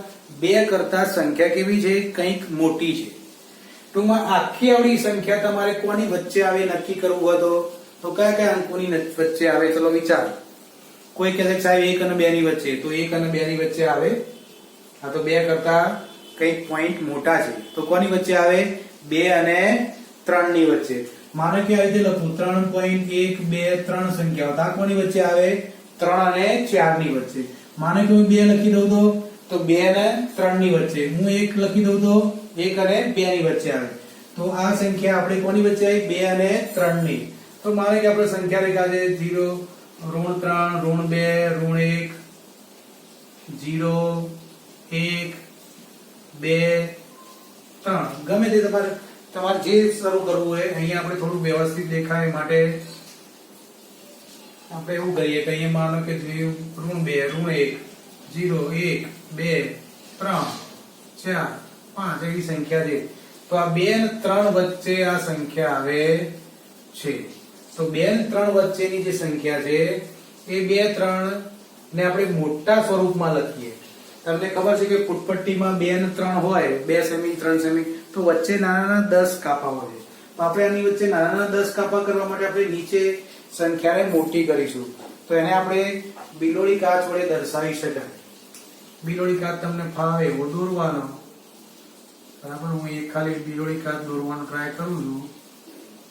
2 કરતા સંખ્યા કેવી છે? કંઈક મોટી છે. ટૂંકમાં આખી આવડી સંખ્યા તમારે કોની વચ્ચે આવે નક્કી કરવું હોય તો કયા કયા અંકોની વચ્ચે આવે? ચલો વિચાર. કોઈ કહે છે સાહેબ 1 અને 2 ની વચ્ચે, તો 1 અને 2 ની વચ્ચે આવે. આ તો 2 કરતા કંઈક પોઈન્ટ મોટા છે, તો કોની વચ્ચે આવે? 2 અને 3 ની વચ્ચે. માનો કે આવી રીતે લખું 3.1 2 3 સંખ્યાઓ, તો આ કોની વચ્ચે આવે? 3 અને 4 ની વચ્ચે. માનો કે હું 2 લખી દઉં તો 2 અને 3 ની વચ્ચે. હું 1 લખી દઉં તો 1 અને 2 ની વચ્ચે આવે. તો આ સંખ્યા આપણે કોની વચ્ચે આવી? 2 અને 3 ની. તો માનો કે આપણે સંખ્યા રેખા છે 0 -3 -2 -1 0 1 2 3, ગમે તે તમારે જે શરૂ કરવું હોય. અહીંયા આપણે થોડું વ્યવસ્થિત દેખાય માટે આપણે એવું કરીએ કે અહીંયા માનો કે -2 -1 0 1 2 3 4 5 એવી સંખ્યા છે. તો આ 2 અને 3 વચ્ચે આ સંખ્યા આવે છે. તો 2 અને 3 વચ્ચેની જે સંખ્યા છે એ 2 3 ને આપણે મોટા સ્વરૂપમાં લખીએ. તમને ખબર છે કે ફૂટપટ્ટીમાં 2 અને 3 હોય, 2 સેમી 3 સેમી, તો વચ્ચે નાના 10 કાપા હોય. તો આપણે આની વચ્ચે નાના 10 કાપા કરવા માટે આપણે નીચે સંખ્યાને મોટી કરીશું. તો એને આપણે બિલોડી કાચ વડે દર્શાવી શકાય. બિલોડી કાચ તમને ફાવે એવો દોરવાનો. બરાબર, હું એક ખાલી બિલોડી કાચ દોરવાનો ટ્રાય કરું છું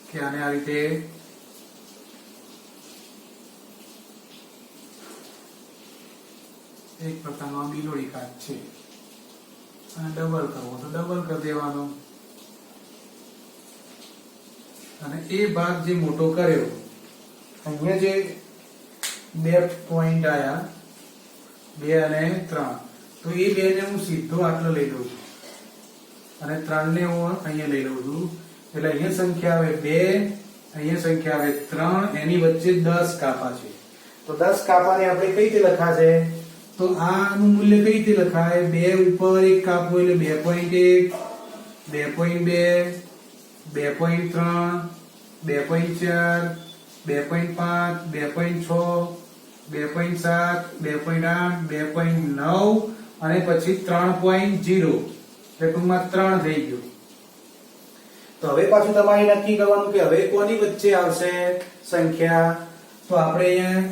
કે આને આ રીતે એક પ્રકારનો બિલોડી કાચ છે અને ડબલ કરવો તો ડબલ કરી દેવાનો. અને એ ભાગ જે મોટો કર્યો, અહીંયા જે 2 પોઈન્ટ આયા 2 અને 3, તો એ 2 ને હું સીધો આટલો લઈ લઉં છું અને 3 ને હું અહીંયા લઈ લઉં છું. એટલે અહીંયા સંખ્યા આવે 2, અહીંયા સંખ્યા આવે 3, એની વચ્ચે 10 કાપા છે. તો 10 કાપાને આપણે કઈ રીતે લખાશે? તો આનું મૂલ્ય કઈ રીતે લખાય? 2 ઉપર એક કાપો એટલે 2.1, 2.2, 2.3, 2.4, 2.5, 2.6, 2.7, 2.8, 2.9 અને પછી 3.0. એટલે ટૂંકમાં 3 થઈ ગયું. તો હવે પાછું તમારે નક્કી કરવાનું કે હવે કોની વચ્ચે આવશે સંખ્યા. તો આપણે અહીંયા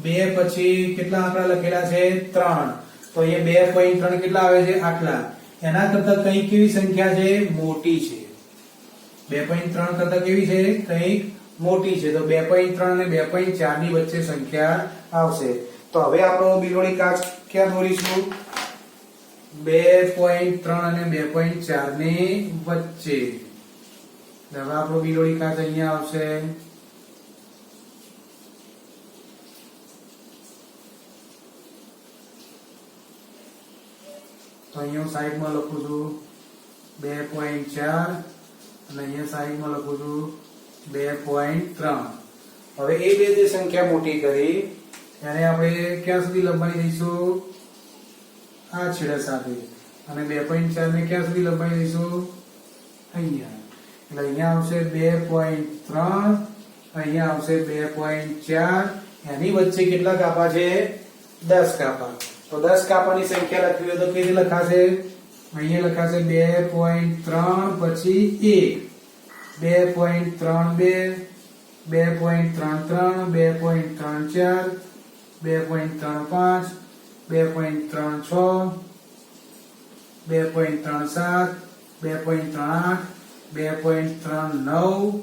2 પછી કેટલા આંકડા લખેલા છે? 3. તો અહીંયા 2.3 કેટલા આવે છે? આટલા. એના કરતા કઈ કેવી સંખ્યા છે? મોટી છે. 2.3 કરતા કેવી છે? કઈક મોટી છે. તો 2.3 અને 2.4 ની વચ્ચે સંખ્યા આવશે. તો હવે આપણો બિલોડી કાચ ક્યાં દોરીશું? 2.3 અને 2.4 ની વચ્ચે. હવે આપણો બિલોડી કાચ અહીંયા આવશે. તો અહીંયા હું સાઈડમાં લખું છું 2.4 અને અહીંયા સાઈડમાં લખું છું 2.3. હવે એ બે જે સંખ્યા મોટી કરી એને આપણે ક્યાં સુધી લંબાઈ દઈશું? આ છેડા સાથે. અને 2.4 ને ક્યાં સુધી લંબાઈ દઈશું? અહીંયા. એટલે અહીંયા આવશે 2.3, અહીંયા આવશે 2.4. એની વચ્ચે કેટલા કાપા છે? 10 કાપા. તો 10 કાપાની સંખ્યા લખવી હોય તો કેવી રીતે લખાશે? અહીંયા લખાશે 2.3 પછી 1, 2.32, 2.33, 2.34, 2.35, 2.36, 2.37, 2.38, 2.39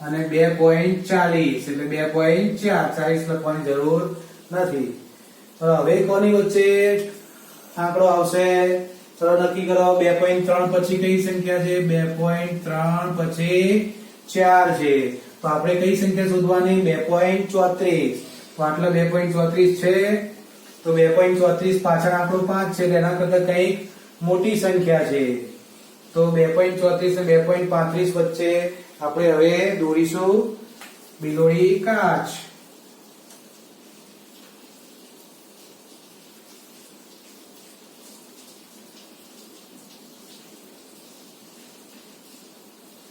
અને 2.40. એટલે 2.4 લખવાની જરૂર નથી. હવે કોની વચ્ચે આંકડો આવશે? ચલો નક્કી કરો. 2.3 પછી કઈ સંખ્યા છે? 2.3 પછી 4 છે. તો આપણે કઈ સંખ્યા શોધવાની? 2.34. તો આટલા 2.34 છે. તો 2.34 પાછળ આંકડો 5 છે. એના કરતા કઈક મોટી સંખ્યા છે. તો 2.34 અને 2.35 વચ્ચે આપણે હવે દોરીશું બિલોડી કાચ.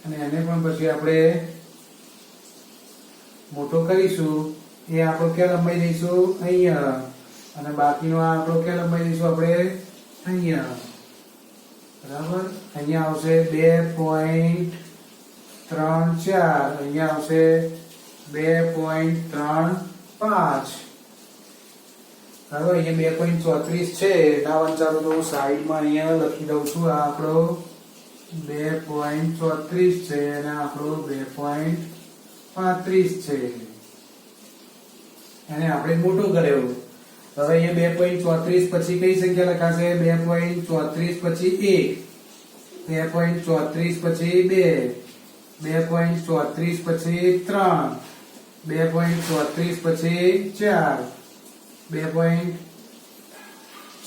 અને એને પણ પછી આપણે મોટો કરીશું. એ આંકડો ક્યાં લંબાઈ દઈશું? અહીંયા. અને બાકીનો આ આંકડો ક્યાં લંબાઈ દઈશું આપણે? અહીંયા. બરાબર. અહીંયા આવશે 2.34, અહીંયા આવશે 2.35. હવે અહીંયા 2.34 છે. ના વંચાતો તો હું સાઈડમાં અહીંયા લખી દઉં છું. આ આંકડો 2.34 છે અને આંકડો 2.35 છે. એને આપણે મોટો કર્યો. હવે અહીંયા 2.34 પછી કઈ સંખ્યા લખાશે? 2.34 પછી 1, 2.34 પછી 2, 2.34 પછી 3, 2.34 પછી 4,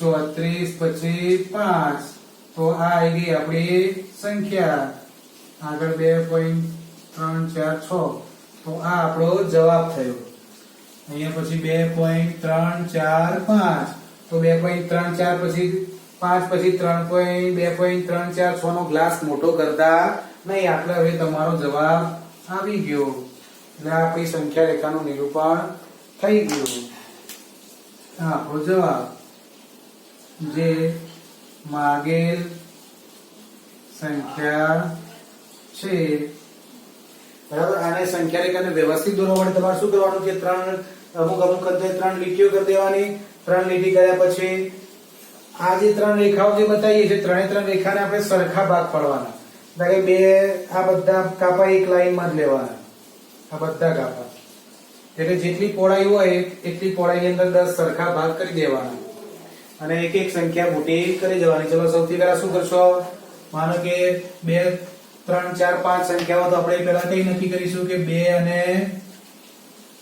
2.34 પછી 5. તો આ આવી ગઈ આપણી સંખ્યા. આગળ 2.346. તો આ આપણો જવાબ થયો. અહીંયા પછી 2.345. તો 2.34 પછી 5 પછી 3.2.34 નો ગ્લાસ મોટો કરતા નહીં. આટલે હવે તમારો જવાબ આવી ગયો. એટલે આપણી સંખ્યા રેખાનું નિરૂપણ થઈ ગયું. આપણો જવાબ જે માગેલ સંખ્યા છે. બરાબર. આને સંખ્યા રેખાને વ્યવસ્થિત દોરવા માટે તમારે શું કરવાનું છે? અમુક અંતે 3 લીટીઓ કરી દેવાની. 3 લીટી કર્યા પછી આ જે 3 રેખાઓ જે બતાવીએ છે, 3 રેખાને આપણે સરખા ભાગ પાડવાના. એટલે કે બે આ બધા કાપા એક લાઈનમાં જ લેવાના. આ બધા કાપા એટલે જેટલી પહોળાઈ હોય એટલી પહોળાઈની અંદર 10 સરખા ભાગ કરી દેવાના અને એક એક સંખ્યા મોટી કરી જવાની. ચલો સૌથી પહેલા શું કરશો? માનો કે 2 3 4 5 સંખ્યાઓ તો આપણે પહેલા કઈ નક્કી કરીશું કે 2 અને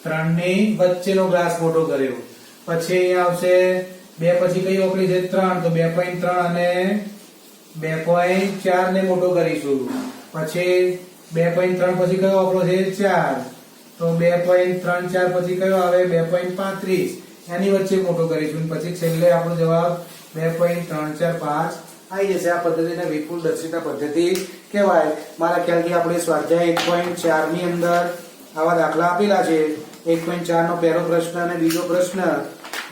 3 ની વચ્ચેનો ગ્લાસ મોટો કર્યો. પછી અહીંયા આવશે 2 પછી કઈ ઓકળી છે? 3, તો 2.3 અને 2.4 ને મોટો કરીશું. પછી 2.3 પછી કયો ઓકળો છે? 4, તો 2.34 પછી કયો આવે? 2.35, એની વચ્ચે મોટો કરીશું. પછી છેલ્લે આપણો જવાબ 2.345 આવી જશે. આ પદ્ધતિને વિપુલ દર્શિતા પદ્ધતિ કહેવાય. મારા ખ્યાલથી આપણે સ્વાધ્યાય 1.4 ની અંદર આવા દાખલા આપેલા છે. 1.4 નો પહેલો પ્રશ્ન અને બીજો પ્રશ્ન,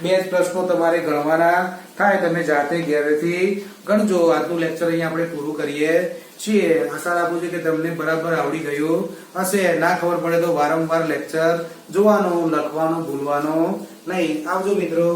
બે જ પ્રશ્નો તમારે ગણવાના થાય. તમે જાતે ઘરેથી ગણજો. આજનું લેક્ચર અહીંયા આપણે પૂરું કરીએ છીએ. આશા રાખું છું કે તમને બરાબર આવડી ગયું હશે. ના ખબર પડે તો વારંવાર લેક્ચર જોવાનું, લખવાનું ભૂલવાનું નહીં. આવજો મિત્રો.